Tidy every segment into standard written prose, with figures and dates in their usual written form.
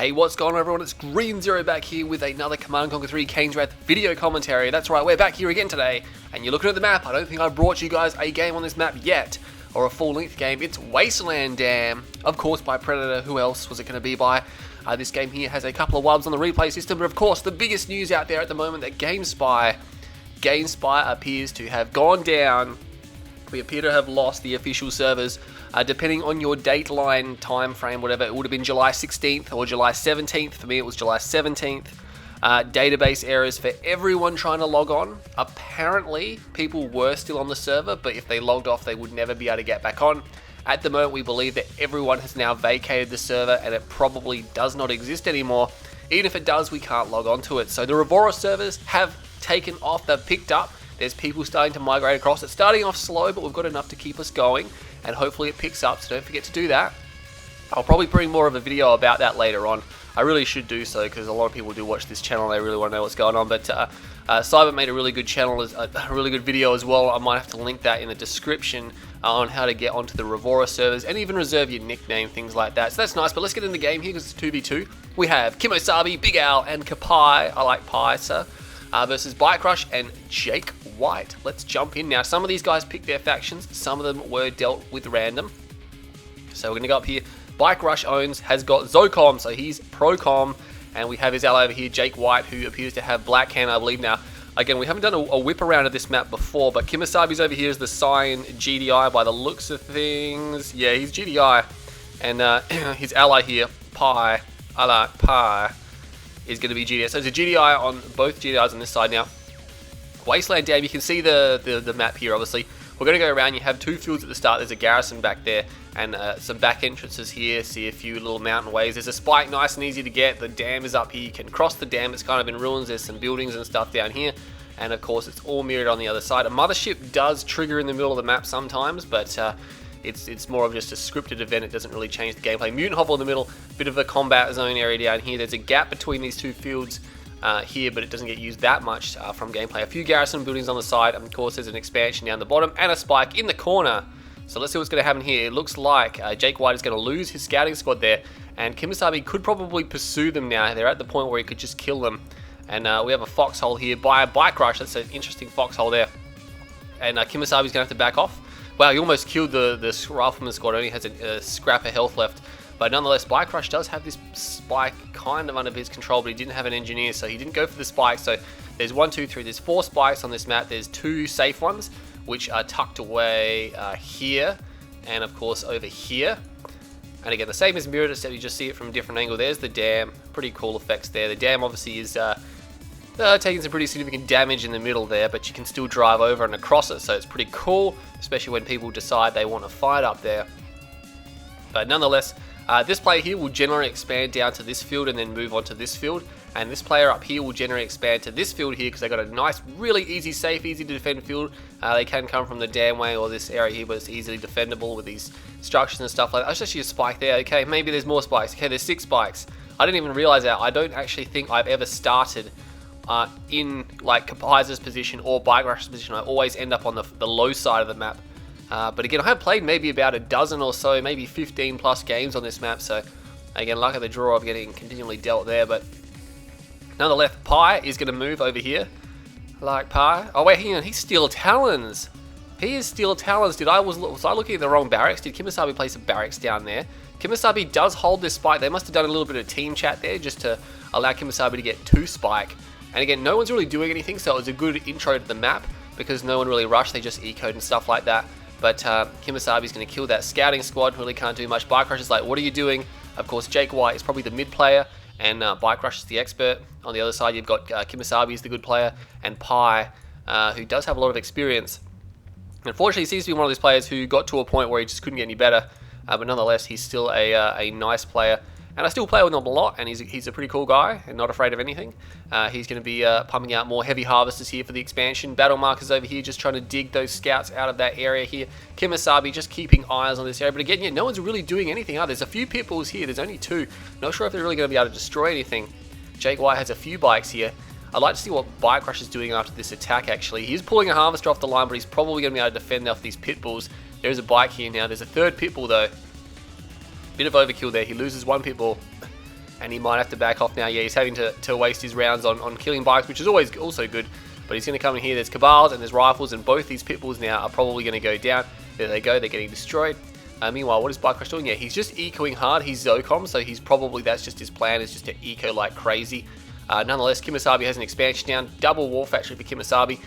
Hey, what's going on everyone? It's Green Zero back here with another Command & Conquer 3 Kane's Wrath video commentary. That's right, we're back here again today, and you're looking at the map. I don't think I've brought you guys a game on this map yet, or a full-length game. It's Wasteland Dam, of course by Predator. Who else was it going to be by? This game here has a couple of wubs on the replay system, but of course the biggest news out there at the moment that GameSpy appears to have gone down. We appear to have lost the official servers. Depending on your dateline, time frame, whatever, it would have been July 16th or July 17th. For me, it was July 17th. Database errors for everyone trying to log on. Apparently, people were still on the server, but if they logged off, they would never be able to get back on. At the moment, we believe that everyone has now vacated the server, and it probably does not exist anymore. Even if it does, we can't log on to it. So the Revora servers have taken off, they've picked up. There's people starting to migrate across. It's starting off slow, but we've got enough to keep us going, and hopefully it picks up, so don't forget to do that. I'll probably bring more of a video about that later on. I really should do so, because a lot of people do watch this channel, they really want to know what's going on, but Cyber made a really good channel, a really good video as well. I might have to link that in the description on how to get onto the Revora servers, and even reserve your nickname, things like that. So that's nice, but let's get in the game here, because it's 2v2. We have KiMOsaBE, Big Al, and Kapai, I like Paisa, versus bike-RUsh and JakeWhite. Let's jump in now. Some of these guys picked their factions, some of them were dealt with random. So we're going to go up here. bike-RUsh+ownz has got Zocom, so he's pro-com, and we have his ally over here, JakeWhite, who appears to have Black Kane, I believe. Now, again, we haven't done a whip around of this map before, but KiMOsaBE's over here is the Cyan GDI by the looks of things. Yeah, he's GDI, and his ally here, Pi, is going to be GDI. So there's a GDI on both GDIs on this side now. Wasteland Dam, you can see the map here, obviously. We're going to go around. You have two fields at the start. There's a garrison back there, and some back entrances here. See a few little mountain ways. There's a spike, nice and easy to get. The dam is up here. You can cross the dam. It's kind of in ruins. There's some buildings and stuff down here, and of course it's all mirrored on the other side. A mothership does trigger in the middle of the map sometimes, but it's more of just a scripted event. It doesn't really change the gameplay. Mutant hovel in the middle, bit of a combat zone area down here. There's a gap between these two fields here, but it doesn't get used that much from gameplay. A few garrison buildings on the side, and of course there's an expansion down the bottom, and a spike in the corner. So let's see what's going to happen here. It looks like JakeWhite is going to lose his scouting squad there, and KiMOsaBE could probably pursue them now. They're at the point where he could just kill them. And we have a foxhole here by a bike-RUsh. That's an interesting foxhole there. And KiMOsaBE's going to have to back off. Wow, he almost killed the rifleman squad. Only has a scrap of health left. But nonetheless, bike-RUsh does have this spike kind of under his control, but he didn't have an engineer, so he didn't go for the spike. So there's 1, 2, 3. There's 4 spikes on this map. There's 2 safe ones, which are tucked away here, and of course over here. And again, the same as mirrored, except you just see it from a different angle. There's the dam. Pretty cool effects there. The dam obviously is taking some pretty significant damage in the middle there, but you can still drive over and across it, so it's pretty cool, especially when people decide they want to fight up there. But nonetheless, this player here will generally expand down to this field and then move on to this field, and this player up here will generally expand to this field here because they've got a nice, really easy, safe, easy to defend field. They can come from the dam way or this area here, but it's easily defendable with these structures and stuff like that. There's actually a spike there. Okay, maybe there's more spikes. Okay, there's 6 spikes. I didn't even realize that. I don't actually think I've ever started in like Kapaisa's position or bike-RUsh's position. I always end up on the low side of the map. But again, I have played maybe about a dozen or so, maybe 15 plus games on this map, so again, luck of the draw of getting continually dealt there. But nonetheless, Pi is going to move over here. I like Pi. Oh wait, hang on, he's Steel Talons. He is Steel Talons. Was I looking at the wrong barracks? Did KiMOsaBE place a barracks down there? KiMOsaBE does hold this spike. They must have done a little bit of team chat there just to allow KiMOsaBE to get 2 spike. And again, no one's really doing anything, so it was a good intro to the map because no one really rushed. They just ecoed and stuff like that. But KiMOsaBE's going to kill that scouting squad. Really can't do much. bike-RUsh is like, what are you doing? Of course, JakeWhite is probably the mid player, and bike-RUsh is the expert. On the other side, you've got KiMOsaBE is the good player, and Pi, who does have a lot of experience. Unfortunately, he seems to be one of those players who got to a point where he just couldn't get any better. But nonetheless, he's still a nice player. And I still play with him a lot, and he's a pretty cool guy and not afraid of anything. He's going to be pumping out more heavy harvesters here for the expansion. Battle markers over here, just trying to dig those scouts out of that area here. KiMOsaBE just keeping eyes on this area. But again, yeah, no one's really doing anything. There's a few pitbulls here. There's only 2. Not sure if they're really going to be able to destroy anything. JakeWhite has a few bikes here. I'd like to see what bike-RUsh is doing after this attack, actually. He's pulling a harvester off the line, but he's probably going to be able to defend off these pitbulls. There is a bike here now. There's a 3rd pitbull, though. Bit of overkill there. He loses 1 pitbull. and he might have to back off now. Yeah, he's having to waste his rounds on killing bikes, which is always also good. But he's going to come in here. There's Cabals and there's Rifles, and both these Pitbulls now are probably going to go down. There they go. They're getting destroyed. Meanwhile, what is bike-RUsh doing? Yeah, he's just ecoing hard. He's Zocom, so he's probably, that's just his plan, is just to eco like crazy. Nonetheless, KiMOsaBE has an expansion down. Double War Factory for KiMOsaBE.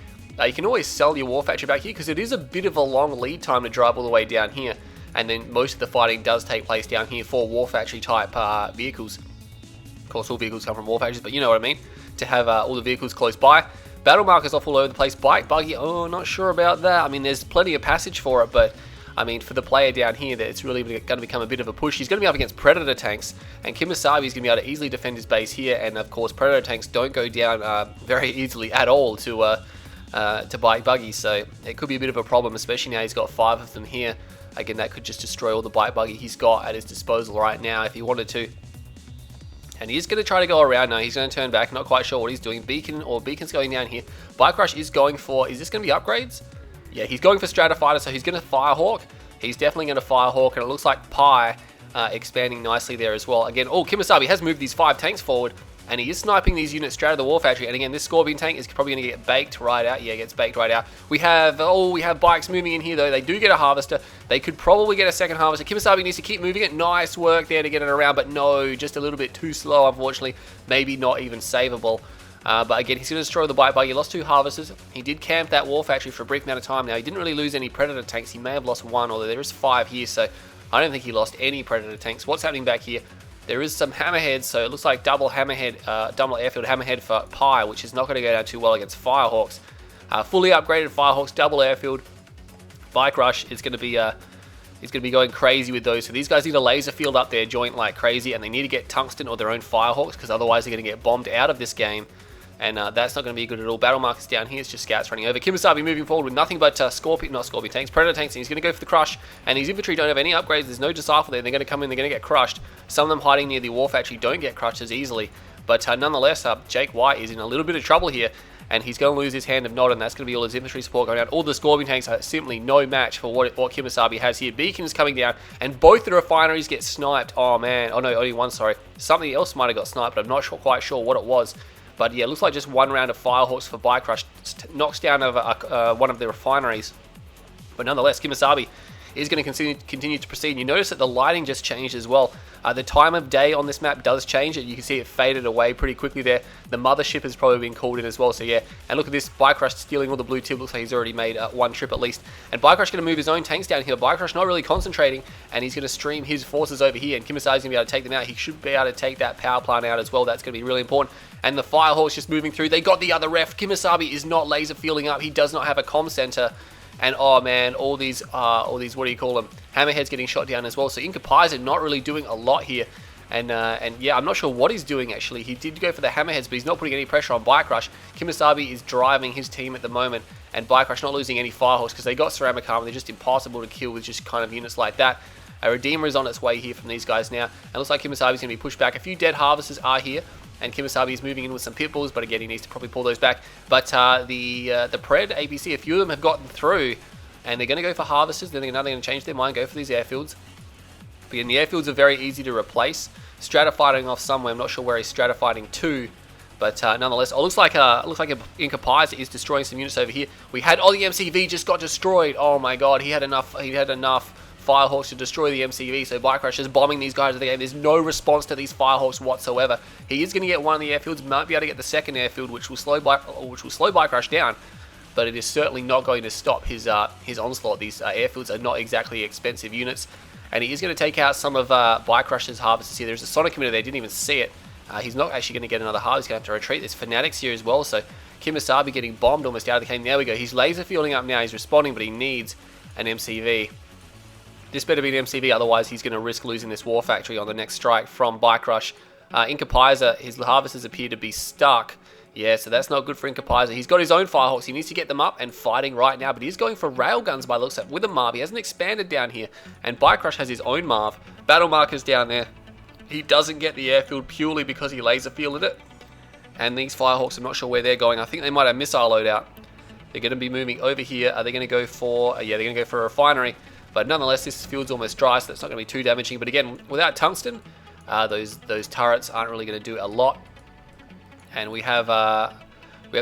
You can always sell your War Factory back here because it is a bit of a long lead time to drive all the way down here. And then most of the fighting does take place down here for War Factory type vehicles. Of course, all vehicles come from War Factories, but you know what I mean. To have all the vehicles close by. Battle markers off all over the place. Bike, buggy, oh, not sure about that. I mean, there's plenty of passage for it, but I mean, for the player down here, that it's really going to become a bit of a push. He's going to be up against Predator tanks, and KiMOsaBE is going to be able to easily defend his base here. And of course, Predator tanks don't go down very easily at all to bike buggy, so it could be a bit of a problem, especially now he's got 5 of them here. Again, that could just destroy all the bike buggy he's got at his disposal right now if he wanted to. And he's going to try to go around now. He's going to turn back. Not quite sure what he's doing. Beacon's going down here. bike-RUsh is going for... Is this going to be upgrades? Yeah, he's going for Stratofighter, so he's going to Firehawk. He's definitely going to Firehawk, and it looks like Pi expanding nicely there as well. Again, KiMOsaBE has moved these 5 tanks forward, and he is sniping these units straight out of the War Factory. And again, this Scorpion tank is probably going to get baked right out. Yeah, it gets baked right out. We have bikes moving in here, though. They do get a Harvester. They could probably get a second Harvester. KiMOsaBE needs to keep moving it. Nice work there to get it around, but no, just a little bit too slow, unfortunately. Maybe not even savable. But again, he's going to destroy the bike buggy. He lost 2 Harvesters. He did camp that War Factory for a brief amount of time. Now, he didn't really lose any Predator tanks. He may have lost 1, although there is 5 here, so I don't think he lost any Predator tanks. What's happening back here? There is some Hammerheads, so it looks like double Hammerhead, double airfield Hammerhead for Pi, which is not going to go down too well against Firehawks. Fully upgraded Firehawks, double airfield. bike-RUsh is going to be going crazy with those. So these guys need a laser field up their joint like crazy, and they need to get tungsten or their own Firehawks, because otherwise they're going to get bombed out of this game. And that's not going to be good at all. Battle markers down here. It's just scouts running over. KiMOsaBE moving forward with nothing but Scorpion tanks, Predator tanks, and he's going to go for the crush. And these infantry don't have any upgrades. There's no Disciple there. They're going to come in. They're going to get crushed. Some of them hiding near the War Factory don't get crushed as easily. But nonetheless, JakeWhite is in a little bit of trouble here. And he's going to lose his hand of Nod, and that's going to be all his infantry support going down. All the Scorpion tanks are simply no match for what KiMOsaBE has here. Beacon is coming down, and both the refineries get sniped. Oh, man. Oh, no, only one, sorry. Something else might have got sniped, but I'm not quite sure what it was. But yeah, it looks like just 1 round of Firehawks for bike-RUsh knocks down over one of the refineries. But nonetheless, KiMOsaBE is going to continue to proceed. You notice that the lighting just changed as well. The time of day on this map does change. You can see it faded away pretty quickly there. The mothership has probably been called in as well. So yeah, and look at this, bike-RUsh stealing all the blue tip. Looks like he's already made 1 trip at least. And bike-RUsh going to move his own tanks down here. bike-RUsh not really concentrating, and he's going to stream his forces over here. And KiMOsaBE is going to be able to take them out. He should be able to take that power plant out as well. That's going to be really important. And the Firehawks just moving through. They got the other ref. KiMOsaBE is not laser fielding up. He does not have a comm center. And oh man, all these what do you call them? Hammerheads getting shot down as well. So incapaisa not really doing a lot here. And yeah, I'm not sure what he's doing actually. He did go for the Hammerheads, but he's not putting any pressure on bike-RUsh. KiMOsaBE is driving his team at the moment, and bike-RUsh not losing any Firehawks because they got ceramic armor. They're just impossible to kill with just kind of units like that. A Redeemer is on its way here from these guys now. And it looks like KiMOsaBE is going to be pushed back. A few dead Harvesters are here. And KiMOsaBE is moving in with some Pitbulls, but again, he needs to probably pull those back. But the Pred APC, a few of them have gotten through, and they're going to go for Harvesters. Then they're going to change their mind, go for these airfields. But again, the airfields are very easy to replace. Stratifighting off somewhere. I'm not sure where he's stratifighting to, but nonetheless, it looks like incapaisa is destroying some units over here. We had the MCV just got destroyed. Oh my god, he had enough Firehawks to destroy the MCV, so bike-RUsh is bombing these guys of the game. There's no response to these Firehawks whatsoever. He is going to get one of the airfields, might be able to get the second airfield, which will slow bike-RUsh down, but it is certainly not going to stop his onslaught. These airfields are not exactly expensive units, and he is going to take out some of bike-RUsh's Harvesters here. There's a Sonic emitter there, didn't even see it. He's not actually going to get another Harvest, he's going to have to retreat. There's Fanatics here as well, so KiMOsaBE getting bombed almost out of the game. There we go, he's laser fielding up now, he's responding, but he needs an MCV. This better be an MCV, otherwise he's going to risk losing this War Factory on the next strike from bike-RUsh. incapaisa, his Harvesters appear to be stuck. Yeah, so that's not good for incapaisa. He's got his own Firehawks. He needs to get them up and fighting right now, but he's going for railguns by the looks of it with a Marv. He hasn't expanded down here, and bike-RUsh has his own Marv. Battle markers down there. He doesn't get the airfield purely because he laser fielded it. And these Firehawks, I'm not sure where they're going. I think they might have missile loadout. They're going to be moving over here. Are they going to go for... yeah, they're going to go for a refinery. But nonetheless, this field's almost dry, so that's not going to be too damaging. But again, without tungsten, Those turrets aren't really going to do a lot. And we have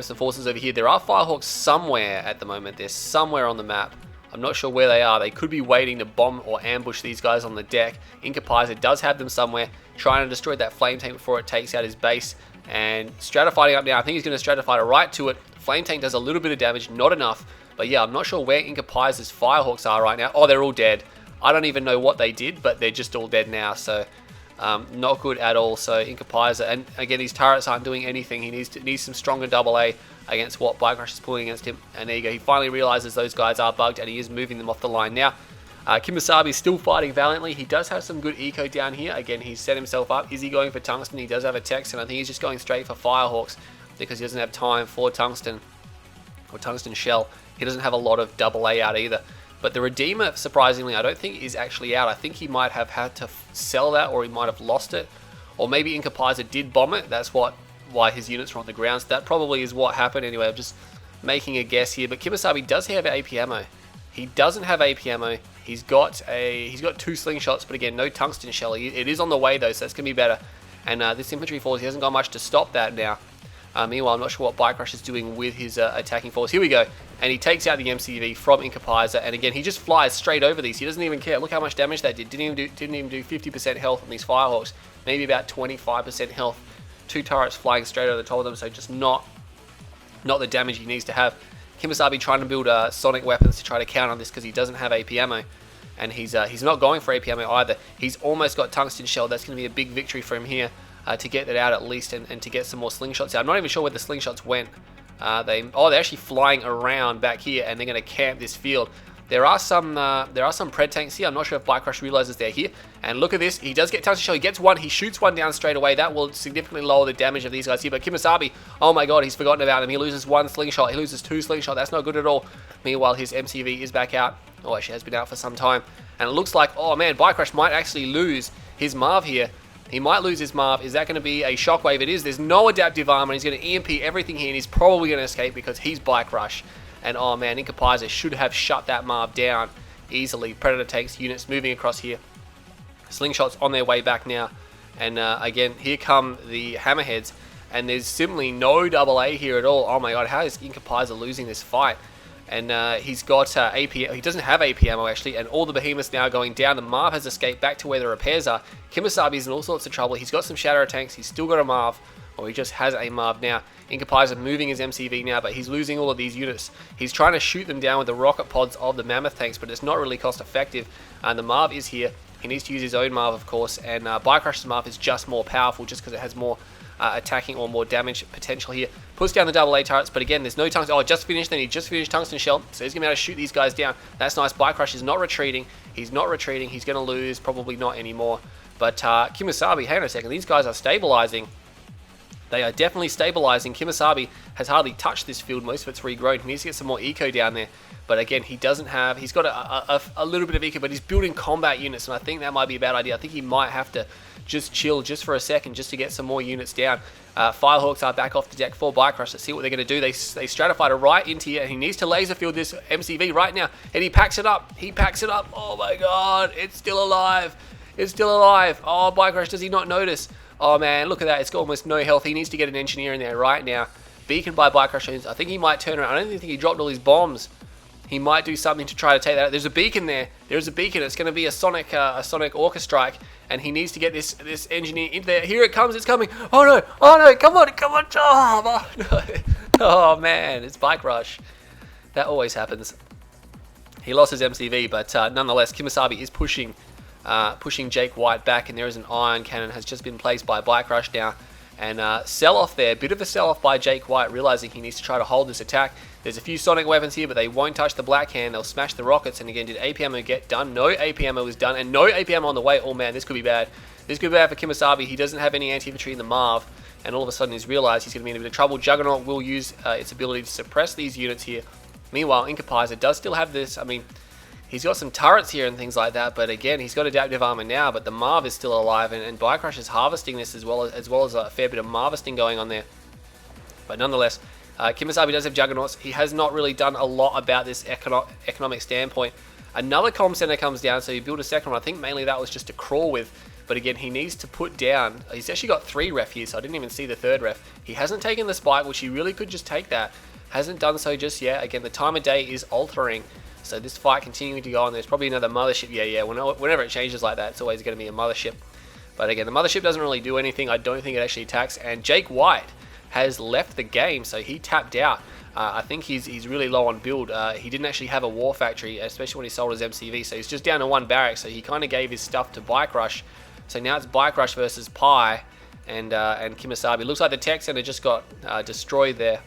some forces over here. There are Firehawks somewhere at the moment. They're somewhere on the map. I'm not sure where they are. They could be waiting to bomb or ambush these guys on the deck. Incapaisa does have them somewhere, trying to destroy that flame tank before it takes out his base. And stratifighting up now. I think he's going to stratify right to it. Flame tank does a little bit of damage, not enough. But yeah, I'm not sure where Incapaisa's Firehawks are right now. Oh, they're all dead. I don't even know what they did, but they're just all dead now. So not good at all. So Incapaisa, and again, these turrets aren't doing anything. He needs some stronger AA against what bike-RUsh is pulling against him. And there you go. He finally realizes those guys are bugged, and he is moving them off the line now. KiMOsaBE is still fighting valiantly. He does have some good eco down here. Again, he's set himself up. Is he going for tungsten? He does have a text, and I think he's just going straight for Firehawks because he doesn't have time for tungsten or tungsten shell. He doesn't have a lot of AA out either. But the Redeemer, surprisingly, I don't think is actually out. I think he might have had to sell that, or he might have lost it. Or maybe Incapaisa did bomb it. That's why his units were on the ground. So that probably is what happened. Anyway, I'm just making a guess here. But KiMOsaBE does have AP ammo. He doesn't have AP ammo. He's got 2 slingshots, but again, no tungsten shell. It is on the way though, so that's going to be better. And this infantry force, he hasn't got much to stop that now. Meanwhile, I'm not sure what bike-RUsh is doing with his attacking force. Here we go. And he takes out the MCV from Incapaisa. And again, he just flies straight over these. He doesn't even care. Look how much damage that did. Didn't even do 50% health on these Firehawks. Maybe about 25% health. 2 turrets flying straight over the top of them. So just not the damage he needs to have. KiMOsaBE trying to build sonic weapons to try to counter this because he doesn't have AP ammo. And he's not going for AP ammo either. He's almost got tungsten shell. That's going to be a big victory for him here. To get that out at least, and to get some more slingshots out. I'm not even sure where the slingshots went. They're actually flying around back here, and they're going to camp this field. There are some pred tanks here. I'm not sure if bike-RUsh realizes they're here. And look at this. He does get tungsten shell. He gets one. He shoots one down straight away. That will significantly lower the damage of these guys here. But KiMOsaBE, oh my god, he's forgotten about him. He loses 1 slingshot. He loses 2 slingshot. That's not good at all. Meanwhile, his MCV is back out. Oh, actually has been out for some time. And it looks like, oh man, bike-RUsh might actually lose his Marv here. He might lose his Marv. Is that going to be a shockwave? It is. There's no adaptive armor. He's going to EMP everything here, and he's probably going to escape because he's bike-RUsh. And oh man, Incapaisa should have shut that Marv down easily. Predator takes units moving across here. Slingshots on their way back now. And again, here come the Hammerheads. And there's simply no AA here at all. Oh my god, how is Incapaisa losing this fight? And he's got AP. He doesn't have AP ammo actually, and all the behemoths now going down. The Marv has escaped back to where the repairs are. KiMOsaBE is in all sorts of trouble. He's got some shadow tanks. He's still got a Marv, or he just has a Marv now. Incapaisa moving his MCV now, but he's losing all of these units. He's trying to shoot them down with the rocket pods of the mammoth tanks, but it's not really cost effective. And the Marv is here. He needs to use his own Marv, of course, and bike-RUsh's Marv is just more powerful just because it has more attacking or more damage potential here. Puts down the AA turrets, but again, there's no tungsten. Oh, just finished. Then he just finished tungsten shell, so he's gonna be able to shoot these guys down. That's nice. bike-RUsh is not retreating. He's not retreating. He's gonna lose. Probably not anymore. But KiMOsaBE, hang on a second. These guys are stabilizing. They are definitely stabilizing. KiMOsaBE has hardly touched this field. Most of it's regrown. He needs to get some more eco down there. But again, he doesn't have... He's got a little bit of eco, but he's building combat units, and I think that might be a bad idea. I think he might have to just chill just for a second just to get some more units down. Firehawks are back off the deck for bike-RUsh. Let's see what they're going to do. They stratified it right into here. He needs to laser field this MCV right now, and he packs it up. He packs it up. Oh my god, it's still alive. It's still alive. Oh, bike-RUsh, does he not notice? Oh man, look at that. It's got almost no health. He needs to get an engineer in there right now. Beacon by bike-RUsh. I think he might turn around. I don't even think he dropped all his bombs. He might do something to try to take that out. There's a beacon there. There's a beacon. It's going to be a sonic orca strike, and he needs to get this engineer in there. Here it comes. It's coming. Oh no! Oh no! Come on! Come on! Oh, no. Oh man! It's bike-RUsh. That always happens. He lost his MCV, but nonetheless, KiMOsaBE is pushing JakeWhite back, and there is an iron cannon has just been placed by bike-RUsh now. And sell off there, bit of a sell off by JakeWhite, realizing he needs to try to hold this attack. There's a few sonic weapons here, but they won't touch the black hand. They'll smash the rockets. And again, did AP ammo get done? No AP ammo was done, and no AP ammo on the way. Oh man, this could be bad. This could be bad for KiMOsaBE. He doesn't have any anti-infantry in the Marv, and all of a sudden he's realized he's going to be in a bit of trouble. Juggernaut will use its ability to suppress these units here. Meanwhile, Incapaisa does still have this. I mean, he's got some turrets here and things like that, but again, he's got adaptive armor now, but the Marv is still alive, and bike-RUsh is harvesting this as well as a fair bit of Marvesting going on there. But nonetheless, KiMOsaBE does have Juggernauts. He has not really done a lot about this economic standpoint. Another comm center comes down, so you build a second one. I think mainly that was just to crawl with. But again, he needs to put down, he's actually got 3 ref here, so I didn't even see the 3rd ref. He hasn't taken the spike, which he really could just take that. Hasn't done so just yet. Again, the time of day is altering, so this fight continuing to go on. There's probably another mothership. Yeah, whenever it changes like that, it's always going to be a mothership. But again, the mothership doesn't really do anything. I don't think it actually attacks. And JakeWhite has left the game, so he tapped out. I think he's really low on build. He didn't actually have a war factory, especially when he sold his MCV, so he's just down to 1 barrack, so he kind of gave his stuff to bike-RUsh. So now it's bike-RUsh versus Pi and KiMOsaBE. Looks like the tech center just got destroyed there.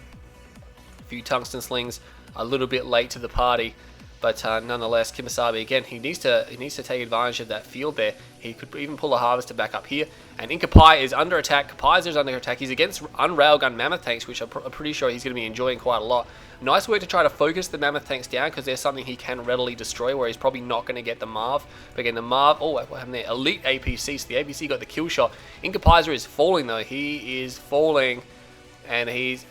A few tungsten slings, a little bit late to the party. But nonetheless, KiMOsaBE, again, he needs to take advantage of that field there. He could even pull a harvester back up here. And incapaisa is under attack. KaPaiSa is under attack. He's against unrailgun mammoth tanks, which I'm pretty sure he's going to be enjoying quite a lot. Nice work to try to focus the mammoth tanks down, because there's something he can readily destroy, where he's probably not going to get the Marv. But again, the Marv, oh, what happened there? Elite APC, so the APC got the kill shot. incapaisa is falling, though. He is falling, and he's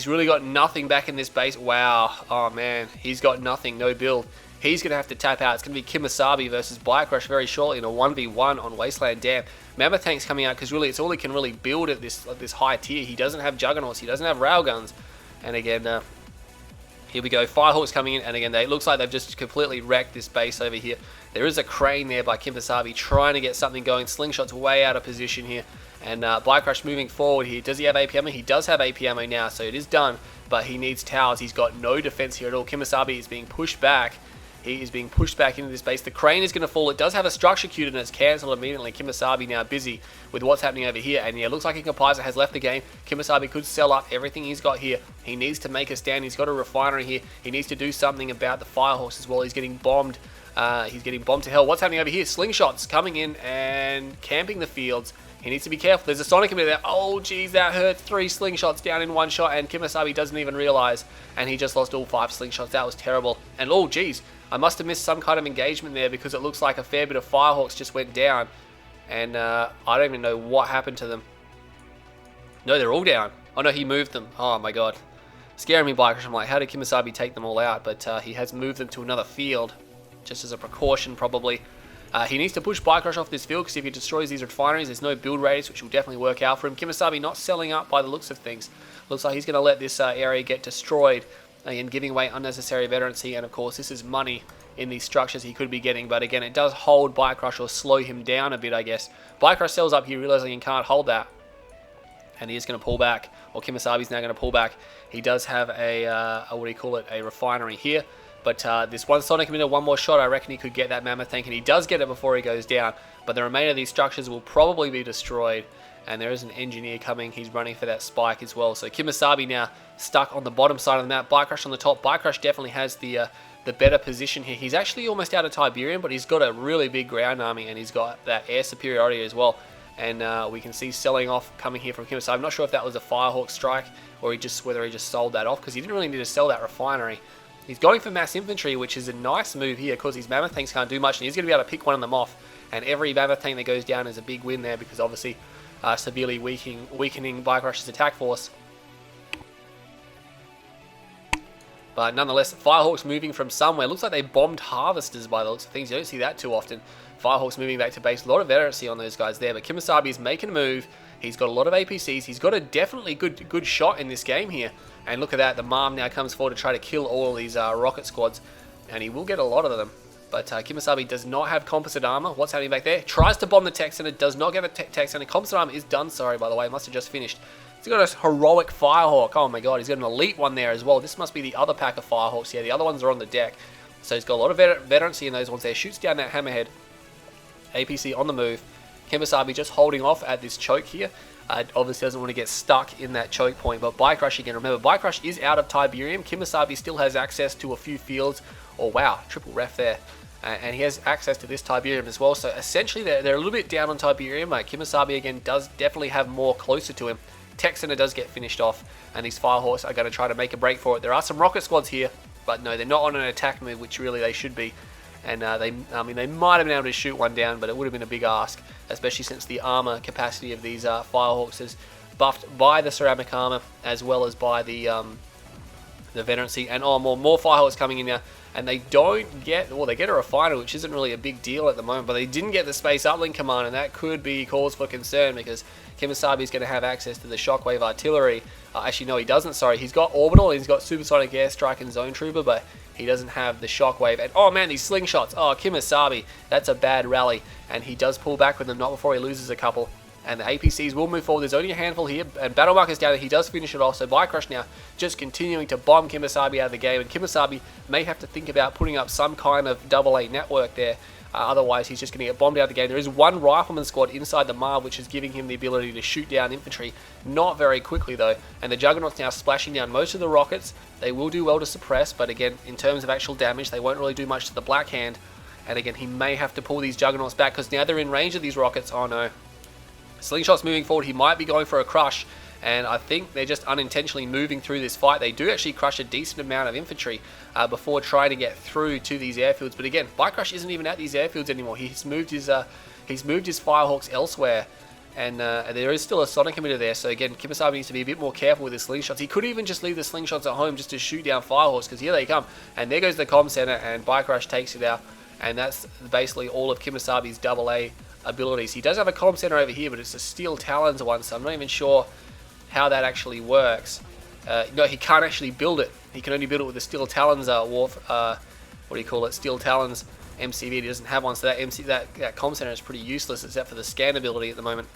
really got nothing back in this base. Wow. Oh, man. He's got nothing. No build. He's going to have to tap out. It's going to be KiMOsaBE versus bike-RUsh very shortly in a 1v1 on Wasteland Dam. Mammoth Tank's coming out because really it's all he can really build at this high tier. He doesn't have Juggernauts. He doesn't have Railguns. And again, here we go. Firehawks coming in. And again, it looks like they've just completely wrecked this base over here. There is a crane there by KiMOsaBE trying to get something going. Slingshot's way out of position here. And bike-RUsh moving forward here. Does he have AP ammo? He does have AP ammo now, so it is done. But he needs towers. He's got no defense here at all. KiMOsaBE is being pushed back. He is being pushed back into this base. The crane is going to fall. It does have a structure queued and it's cancelled immediately. KiMOsaBE now busy with what's happening over here. And yeah, it looks like incapaisa has left the game. KiMOsaBE could sell up everything he's got here. He needs to make a stand. He's got a refinery here. He needs to do something about the Firehawks as well. He's getting bombed. He's getting bombed to hell. What's happening over here? Slingshots coming in and camping the fields. He needs to be careful. There's a Sonic emitter there. Oh, geez, that hurts. 3 slingshots down in 1 shot, and KiMOsaBE doesn't even realize, and he just lost all 5 slingshots. That was terrible. And oh, geez, I must have missed some kind of engagement there, because it looks like a fair bit of Firehawks just went down, and I don't even know what happened to them. No, they're all down. Oh, no, he moved them. Oh, my God. Scaring me, bike-RUsh. I'm like, how did KiMOsaBE take them all out? But he has moved them to another field, just as a precaution, probably. He needs to push bike-RUsh off this field, because if he destroys these refineries, there's no build radius, which will definitely work out for him. KiMOsaBE not selling up by the looks of things. Looks like he's going to let this area get destroyed and giving away unnecessary veterancy. And of course, this is money in these structures he could be getting. But again, it does hold bike-RUsh or slow him down a bit, I guess. bike-RUsh sells up here, realizing he can't hold that. And he is going to pull back, or KiMOsaBE's now going to pull back. He does have a what do you call it, a refinery here. But this one Sonic emitter, one more shot, I reckon he could get that Mammoth Tank, and he does get it before he goes down. But the remainder of these structures will probably be destroyed. And there is an engineer coming. He's running for that spike as well. So KiMOsaBE now stuck on the bottom side of the map. bike-RUsh on the top. bike-RUsh definitely has the better position here. He's actually almost out of Tiberium, but he's got a really big ground army, and he's got that air superiority as well. And we can see selling off coming here from KiMOsaBE. I'm not sure if that was a Firehawk strike, or whether he just sold that off, because he didn't really need to sell that refinery. He's going for mass infantry, which is a nice move here, because these Mammoth Tanks can't do much, and he's going to be able to pick one of them off. And every Mammoth Tank that goes down is a big win there, because obviously severely weakening bike-RUsh's attack force. But nonetheless, Firehawks moving from somewhere. Looks like they bombed harvesters by the looks of things. You don't see that too often. Firehawks moving back to base. A lot of veterancy on those guys there. But KiMOsaBE is making a move. He's got a lot of APCs. He's got a definitely good shot in this game here. And look at that. The Marm now comes forward to try to kill all of these rocket squads. And he will get a lot of them. But KiMOsaBE does not have composite armor. What's happening back there? Tries to bomb the tech center. Does not get the tech center. Composite armor is done, sorry, by the way. Must have just finished. He's got a heroic Firehawk. Oh my god, he's got an elite one there as well. This must be the other pack of Firehawks. Yeah, the other ones are on the deck. So he's got a lot of veterancy in those ones there. Shoots down that hammerhead. APC on the move. KiMOsaBE just holding off at this choke here. Obviously doesn't want to get stuck in that choke point. But bike-RUsh again. Remember, bike-RUsh is out of Tiberium. KiMOsaBE still has access to a few fields. Oh wow, triple ref there. And he has access to this Tiberium as well. So essentially they're a little bit down on Tiberium. KiMOsaBE again does definitely have more closer to him. Tech Center does get finished off, and these Firehawks are going to try to make a break for it. There are some rocket squads here, but no, they're not on an attack move, which really they should be. And they might have been able to shoot one down, but it would have been a big ask, especially since the armor capacity of these Firehawks is buffed by the ceramic armor as well as by the the veterancy, and more Firehawks coming in now, and they don't get, well, they get a refiner, which isn't really a big deal at the moment, but they didn't get the space uplink command, and that could be cause for concern because KiMOsaBE is going to have access to the shockwave artillery. Actually, no, he doesn't, sorry. He's got orbital, and he's got supersonic airstrike and zone trooper, but he doesn't have the shockwave. And oh man, these slingshots. Oh, KiMOsaBE, that's a bad rally, and he does pull back with them, not before he loses a couple. And the APCs will move forward. There's only a handful here, and Battle Marker's down there. He does finish it off. So bike-RUsh now just continuing to bomb KiMOsaBE out of the game, and KiMOsaBE may have to think about putting up some kind of AA network there. Otherwise, he's just going to get bombed out of the game. There is one rifleman squad inside the Marv, which is giving him the ability to shoot down infantry. Not very quickly, though. And the Juggernaut's now splashing down most of the rockets. They will do well to suppress, but again, in terms of actual damage, they won't really do much to the Black Hand. And again, he may have to pull these Juggernauts back, because now they're in range of these rockets. Oh no. Slingshot's moving forward. He might be going for a crush, and I think they're just unintentionally moving through this fight. They do actually crush a decent amount of infantry before trying to get through to these airfields. But again, bike-RUsh isn't even at these airfields anymore. He's moved his Firehawks elsewhere, and there is still a Sonic emitter there. So again, KiMOsaBE needs to be a bit more careful with his slingshots. He could even just leave the slingshots at home just to shoot down Firehawks, because here they come, and there goes the comm center, and bike-RUsh takes it out, and that's basically all of KiMOsaBE's AA abilities. He does have a comm center over here, but it's a Steel Talons one, so I'm not even sure how that actually works. No, he can't actually build it. He can only build it with the Steel Talons Steel Talons MCV. He doesn't have one, so that comm center is pretty useless except for the scan ability at the moment.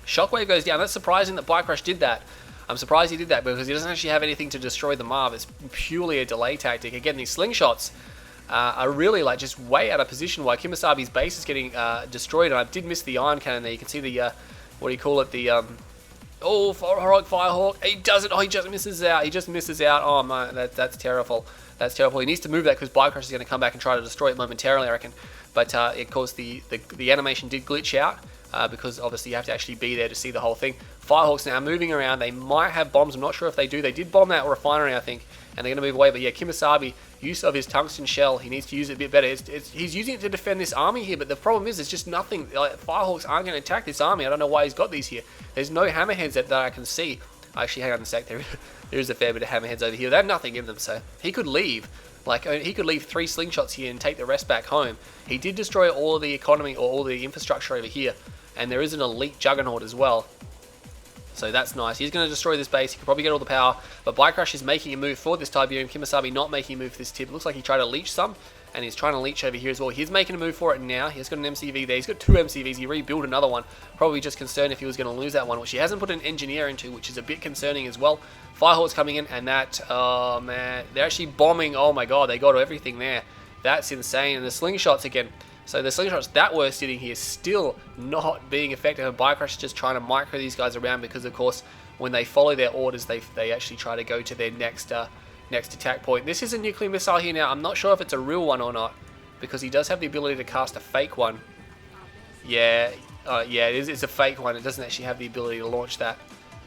Shockwave goes down. That's surprising that bike-RUsh did that. I'm surprised he did that because he doesn't actually have anything to destroy the Marv. It's purely a delay tactic. Again, these slingshots are really like just way out of position while KiMOsaBE's base is getting destroyed. And I did miss the ion cannon there. You can see the heroic Firehawk. He doesn't. Oh, he just misses out. He just misses out. Oh man, that's terrible. That's terrible. He needs to move that because bike-RUsh is going to come back and try to destroy it momentarily, I reckon. But of course the animation did glitch out because obviously you have to actually be there to see the whole thing. Firehawks now moving around. They might have bombs. I'm not sure if they do. They did bomb that refinery, I think, and they're going to move away. But yeah, KiMOsaBE, use of his tungsten shell, he needs to use it a bit better. He's using it to defend this army here, but the problem is it's just nothing. Like, Firehawks aren't going to attack this army. I don't know why he's got these here. There's no hammerheads that I can see. Actually, hang on a sec. There is a fair bit of hammerheads over here. They have nothing in them, so he could leave. Like, he could leave 3 slingshots here and take the rest back home. He did destroy all of the economy or all the infrastructure over here, and there is an elite Juggernaut as well. So that's nice. He's going to destroy this base. He could probably get all the power. But bike-RUsh is making a move for this Tiberium. KiMOsaBE not making a move for this tip. It looks like he tried to leech some. And he's trying to leech over here as well. He's making a move for it now. He's got an MCV there. He's got 2 MCVs. He rebuilt another one. Probably just concerned if he was going to lose that one, which he hasn't put an engineer into, which is a bit concerning as well. Firehawks coming in, and that, oh man, they're actually bombing. Oh my god, they got everything there. That's insane. And the slingshots again. So the slingshots that were sitting here still not being effective. And bike-RUsh is just trying to micro these guys around because, of course, when they follow their orders, they actually try to go to their next attack point. This is a nuclear missile here now. I'm not sure if it's a real one or not, because he does have the ability to cast a fake one. Yeah, it's a fake one. It doesn't actually have the ability to launch that,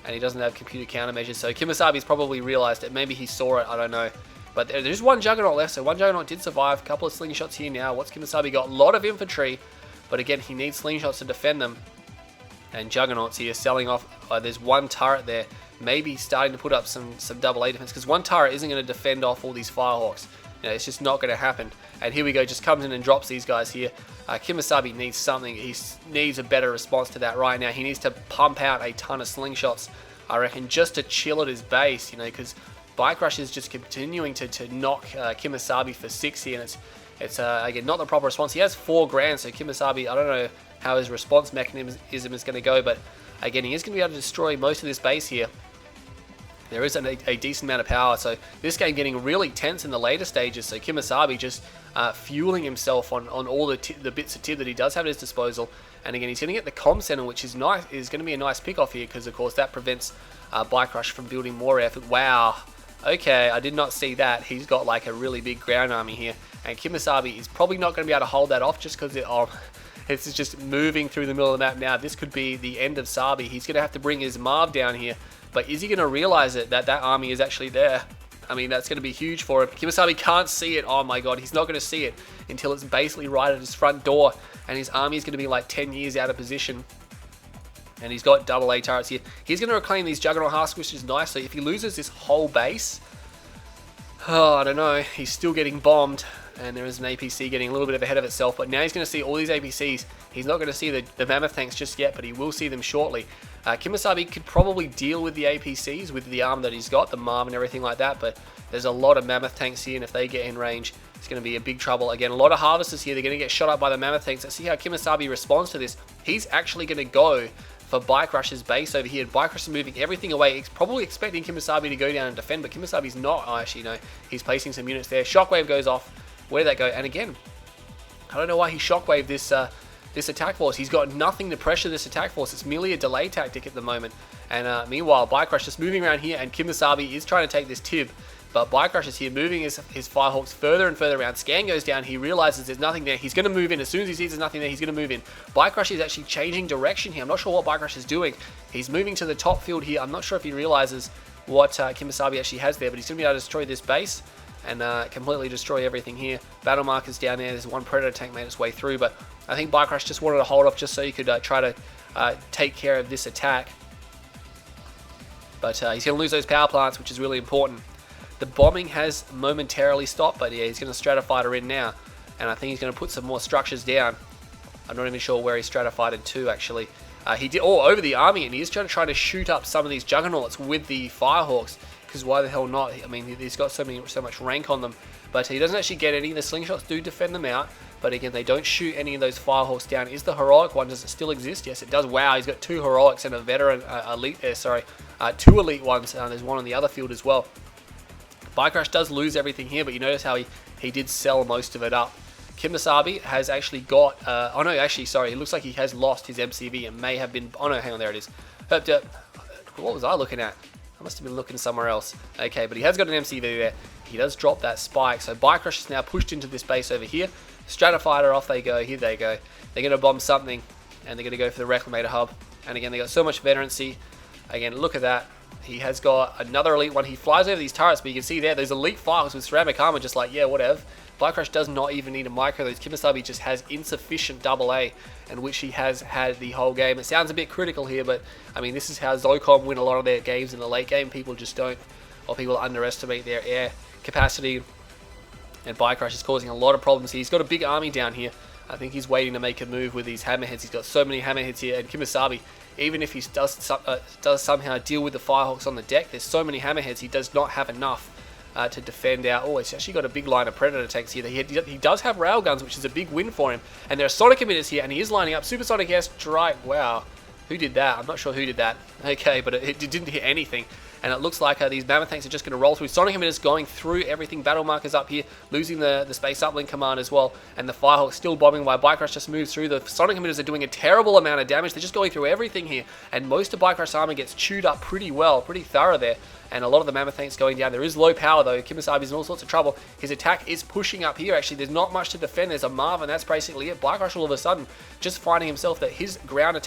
and he doesn't have computer countermeasures. So KiMOsaBE's probably realized it. Maybe he saw it. I don't know. But there's one Juggernaut left, so one Juggernaut did survive. A couple of slingshots here now. What's KiMOsaBE got? A lot of infantry, but again, he needs slingshots to defend them. And Juggernauts here selling off. There's one turret there, maybe starting to put up some AA defense, because one turret isn't going to defend off all these Firehawks. You know, it's just not going to happen. And here we go, just comes in and drops these guys here. KiMOsaBE needs something. He needs a better response to that right now. He needs to pump out a ton of slingshots, I reckon, just to chill at his base, you know, because bike-RUsh is just continuing to knock KiMOsaBE for 6 here, and it's again, not the proper response. He has 4 grand, so KiMOsaBE, I don't know how his response mechanism is going to go, but again, he is going to be able to destroy most of this base here. There is a decent amount of power, so this game getting really tense in the later stages, so KiMOsaBE just fueling himself on all the bits of TIB that he does have at his disposal. And again, he's going to get the comm center, which is nice. Is going to be a nice pick off here, because of course that prevents bike-RUsh from building more effort. Wow, okay, I did not see that. He's got like a really big ground army here, and KiMOsaBE is probably not going to be able to hold that off just because it's just moving through the middle of the map now. This could be the end of Sabi. He's going to have to bring his Marv down here. But is he going to realize that army is actually there? I mean, that's going to be huge for him. KiMOsaBE can't see it. Oh my god, he's not going to see it until it's basically right at his front door. And his army is going to be like 10 years out of position. And he's got AA turrets here. He's going to reclaim these Juggernaut husks, which is nice. So if he loses this whole base, Oh, I don't know. He's still getting bombed, and there is an APC getting a little bit ahead of itself. But now he's going to see all these APCs. He's not going to see the mammoth tanks just yet, but he will see them shortly. KiMOsaBE could probably deal with the APCs with the arm that he's got, the MARM and everything like that, but there's a lot of mammoth tanks here, and if they get in range, it's going to be a big trouble. Again, a lot of harvesters here. They're going to get shot up by the mammoth tanks. Let's see how KiMOsaBE responds to this. He's actually going to go for bike-RUsh's base over here. bike-RUsh is moving everything away. He's probably expecting KiMOsaBE to go down and defend, but KiMOsaBE's not. Oh, actually, no. He's placing some units there. Shockwave goes off. Where did that go? And again, I don't know why he shockwaved this attack force. He's got nothing to pressure this attack force. It's merely a delay tactic at the moment. And meanwhile, bike-RUsh just moving around here, and KiMOsaBE is trying to take this tib. But bike-RUsh is here moving his Firehawks further and further around. Scan goes down. He realizes there's nothing there. He's going to move in. As soon as he sees there's nothing there, he's going to move in. bike-RUsh is actually changing direction here. I'm not sure what bike-RUsh is doing. He's moving to the top field here. I'm not sure if he realizes what KiMOsaBE actually has there, but he's going to be able to destroy this base and completely destroy everything here. Battle markers down there. There's one Predator tank made its way through, but I think bike-RUsh just wanted to hold off just so he could try to take care of this attack. But he's going to lose those power plants, which is really important. The bombing has momentarily stopped, but yeah, he's going to Stratofighter in now, and I think he's going to put some more structures down. I'm not even sure where he Stratofighted to, actually. He did all over the army, and he's trying to shoot up some of these juggernauts with the Firehawks, because why the hell not? I mean, he's got so much rank on them, but he doesn't actually get any. The slingshots do defend them out, but again, they don't shoot any of those Firehawks down. Is the heroic one, does it still exist? Yes, it does. Wow, he's got 2 heroics and a veteran elite there, sorry. 2 elite ones, there's one on the other field as well. bike-RUsh does lose everything here, but you notice how he did sell most of it up. KiMOsaBE has actually got, oh no, actually, sorry, it looks like he has lost his MCV and may have been, oh no, hang on, there it is. What was I looking at? I must have been looking somewhere else. Okay, but he has got an MCV there. He does drop that spike, so bike-RUsh is now pushed into this base over here. Stratofighter, off they go, here they go. They're going to bomb something, and they're going to go for the Reclamator hub. And again, they got so much veterancy. Again, look at that. He has got another elite one. He flies over these turrets, but you can see there, those elite files with ceramic armor, just like, yeah, whatever. bike-RUsh does not even need a micro those. KiMOsaBE just has insufficient AA, and which he has had the whole game. It sounds a bit critical here, but I mean, this is how Zocom win a lot of their games in the late game. People just don't, or people underestimate their air capacity, and bike-RUsh is causing a lot of problems here. He's got a big army down here. I think he's waiting to make a move with these hammerheads. He's got so many hammerheads here, and KiMOsaBE, even if he does somehow deal with the Firehawks on the deck, there's so many hammerheads, he does not have enough to defend out. Oh, it's actually got a big line of Predator tanks here. He does have railguns, which is a big win for him. And there are Sonic emitters here, and he is lining up. Supersonic airstrike. Wow. Who did that? I'm not sure who did that. Okay, but it didn't hit anything. And it looks like these mammoth tanks are just going to roll through. Sonic emitters going through everything. Battle markers up here, losing the space uplink command as well. And the Firehawk still bombing while bike-RUsh just moves through. The Sonic emitters are doing a terrible amount of damage. They're just going through everything here. And most of bike-RUsh's armor gets chewed up pretty well, pretty thorough there. And a lot of the mammoth tanks going down. There is low power though. KiMOsaBE's in all sorts of trouble. His attack is pushing up here actually. There's not much to defend. There's a Marv, and that's basically it. bike-RUsh all of a sudden just finding himself that his ground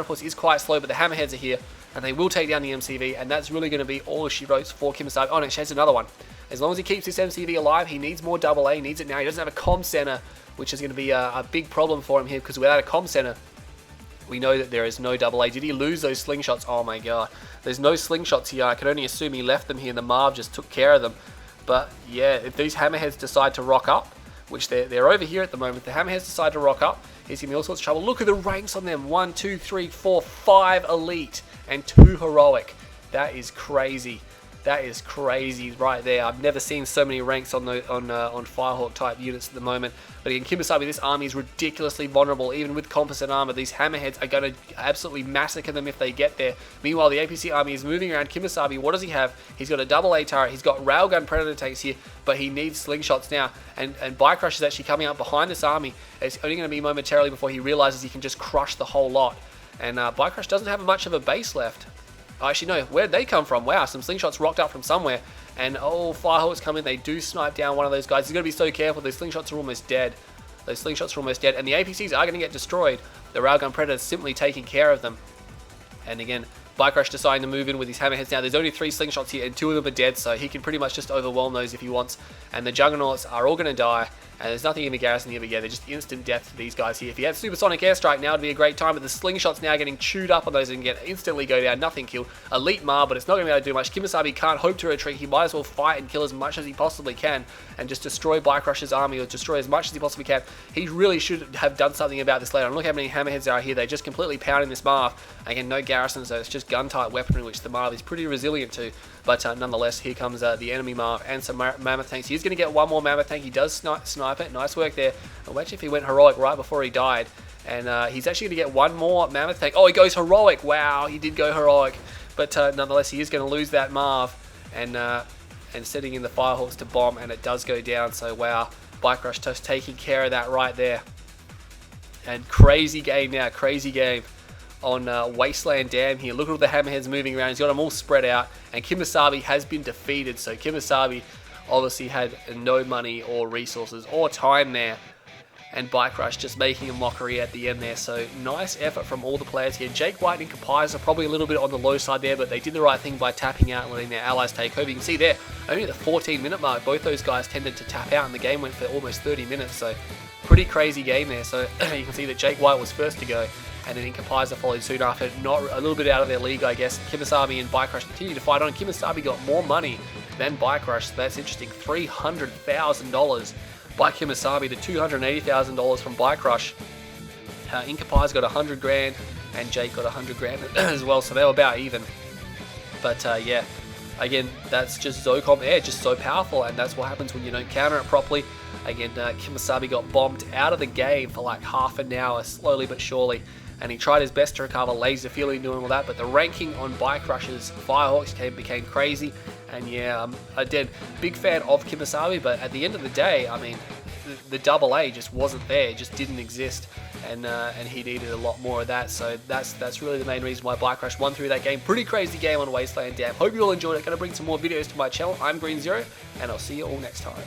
force is quite slow, but the hammerheads are here, and they will take down the MCV, and that's really going to be all she wrote for KiMOsaBE. Oh no, she has another one. As long as he keeps this MCV alive, he needs more AA. He needs it now. He doesn't have a comm center, which is going to be a big problem for him here, because without a comm center, we know that there is no AA. Did he lose those slingshots? Oh my god. There's no slingshots here. I can only assume he left them here and the Marv just took care of them. But yeah, if these hammerheads decide to rock up, which they're over here at the moment, if the hammerheads decide to rock up, he's going to be all sorts of trouble. Look at the ranks on them. 1, 2, 3, 4, 5 elite and 2 heroic. That is crazy. That is crazy right there. I've never seen so many ranks on Firehawk type units at the moment. But again, KiMOsaBE, this army is ridiculously vulnerable. Even with composite armor, these hammerheads are going to absolutely massacre them if they get there. Meanwhile, the APC army is moving around. KiMOsaBE, what does he have? He's got a AA turret. He's got railgun Predator tanks here, but he needs slingshots now. And bike-RUsh is actually coming up behind this army. It's only going to be momentarily before he realizes he can just crush the whole lot. And bike-RUsh doesn't have much of a base left. Actually, no, where'd they come from? Wow, some slingshots rocked up from somewhere. And, oh, Firehawks come in. They do snipe down one of those guys. He's got to be so careful. Those slingshots are almost dead. Those slingshots are almost dead. And the APCs are going to get destroyed. The railgun Predator is simply taking care of them. And again, bike-RUsh deciding to move in with his hammerheads now. There's only 3 slingshots here, and 2 of them are dead, so he can pretty much just overwhelm those if he wants. And the Juggernauts are all going to die, and there's nothing in the garrison here, but yeah, they're just instant death to these guys here. If he had Supersonic Airstrike now, it'd be a great time, but the slingshots now getting chewed up on those and get instantly go down, nothing killed. Elite Mar, but it's not going to be able to do much. KiMOsaBE can't hope to retreat. He might as well fight and kill as much as he possibly can, and just destroy bike-RUsh's army, or destroy as much as he possibly can. He really should have done something about this later on. Look how many hammerheads there are here. They're just completely pounding this Marv. Again, no garrison, so it's just gun-type weaponry, which the Marv is pretty resilient to. But nonetheless, here comes the enemy Marv and some Mammoth tanks. He's going to get one more Mammoth tank. He does snipe it. Nice work there. Imagine if he went heroic right before he died. And he's actually going to get one more Mammoth tank. Oh, he goes heroic. Wow, he did go heroic. But nonetheless, he is going to lose that Marv. And setting in the Firehawks to bomb. And it does go down. So, wow, bike-RUsh just taking care of that right there. And crazy game now. Crazy game on Wasteland Dam here. Look at all the hammerheads moving around. He's got them all spread out, and KiMOsaBE has been defeated. So KiMOsaBE obviously had no money or resources or time there, and bike-RUsh just making a mockery at the end there. So nice effort from all the players here. JakeWhite and incapaisa probably a little bit on the low side there, but they did the right thing by tapping out and letting their allies take over. You can see there, only at the 14-minute mark, both those guys tended to tap out, and the game went for almost 30 minutes. So pretty crazy game there. So you can see that JakeWhite was first to go, and then incapaisa followed soon after. Not a little bit out of their league, I guess. KiMOsaBE and bike-RUsh continue to fight on. KiMOsaBE got more money than bike-RUsh, so that's interesting. $300,000 by KiMOsaBE to $280,000 from bike-RUsh. Incapaisa got 100 grand, and Jake got 100 grand as well, so they were about even. But yeah, again, that's just Zocom Air, just so powerful, and that's what happens when you don't counter it properly. Again, KiMOsaBE got bombed out of the game for like half an hour, slowly but surely, and he tried his best to recover, laser feeling, doing all that, but the ranking on bike-RUsh's Firehawks became crazy. And yeah, I'm a big fan of KiMOsaBE, but at the end of the day, I mean, the AA just wasn't there, it just didn't exist, and he needed a lot more of that. So that's really the main reason why bike-RUsh won through that game. Pretty crazy game on Wasteland Dam. Hope you all enjoyed it. Going to bring some more videos to my channel. I'm Green Zero, and I'll see you all next time.